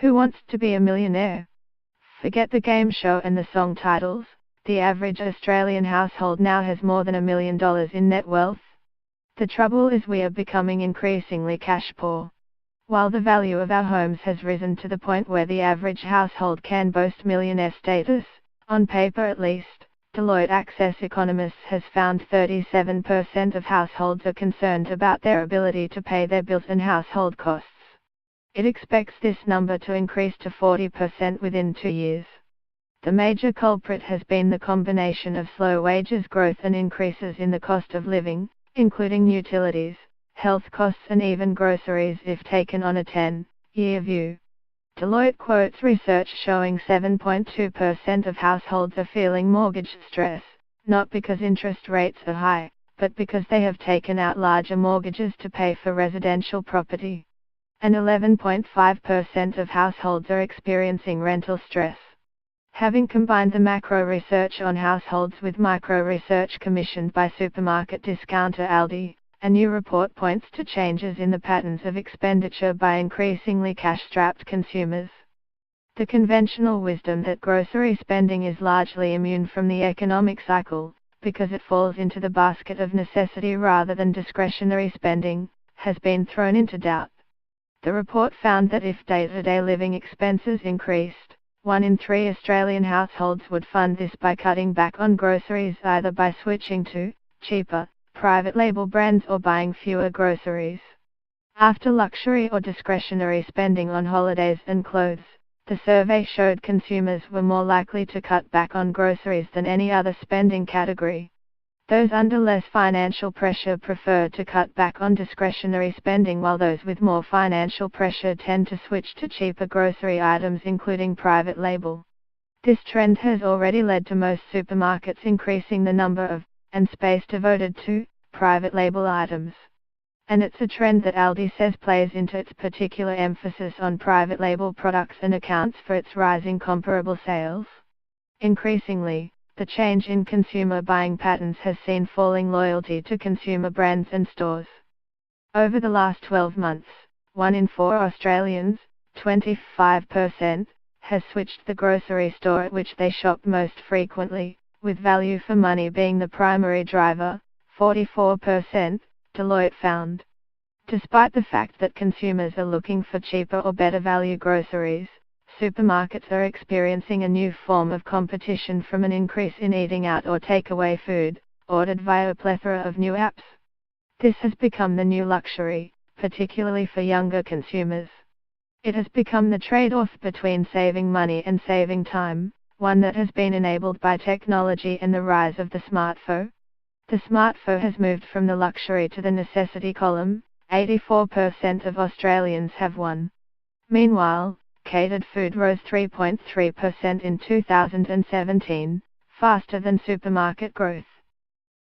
Who wants to be a millionaire? Forget the game show and the song titles. The average Australian household now has more than $1 million in net wealth. The trouble is we are becoming increasingly cash poor. While the value of our homes has risen to the point where the average household can boast millionaire status, on paper at least, Deloitte Access Economists has found 37% of households are concerned about their ability to pay their bills and household costs. It expects this number to increase to 40% within 2 years. The major culprit has been the combination of slow wages growth and increases in the cost of living, including utilities, health costs and even groceries if taken on a 10-year view. Deloitte quotes research showing 7.2% of households are feeling mortgage stress, not because interest rates are high, but because they have taken out larger mortgages to pay for residential property. And 11.5% of households are experiencing rental stress. Having combined the macro research on households with micro research commissioned by supermarket discounter Aldi, a new report points to changes in the patterns of expenditure by increasingly cash-strapped consumers. The conventional wisdom that grocery spending is largely immune from the economic cycle, because it falls into the basket of necessity rather than discretionary spending, has been thrown into doubt. The report found that if day-to-day living expenses increased, 1 in 3 Australian households would fund this by cutting back on groceries, either by switching to cheaper, private label brands or buying fewer groceries. After luxury or discretionary spending on holidays and clothes, the survey showed consumers were more likely to cut back on groceries than any other spending category. Those under less financial pressure prefer to cut back on discretionary spending, while those with more financial pressure tend to switch to cheaper grocery items including private label. This trend has already led to most supermarkets increasing the number of and space devoted to private label items. And it's a trend that Aldi says plays into its particular emphasis on private label products and accounts for its rising comparable sales. Increasingly, the change in consumer buying patterns has seen falling loyalty to consumer brands and stores. Over the last 12 months, 1 in 4 Australians, 25%, has switched the grocery store at which they shop most frequently, with value for money being the primary driver, 44%, Deloitte found. Despite the fact that consumers are looking for cheaper or better value groceries, supermarkets are experiencing a new form of competition from an increase in eating out or takeaway food, ordered via a plethora of new apps. This has become the new luxury, particularly for younger consumers. It has become the trade-off between saving money and saving time, one that has been enabled by technology and the rise of the smartphone. The smartphone has moved from the luxury to the necessity column. 84% of Australians have one. Meanwhile, catered food rose 3.3% in 2017, faster than supermarket growth.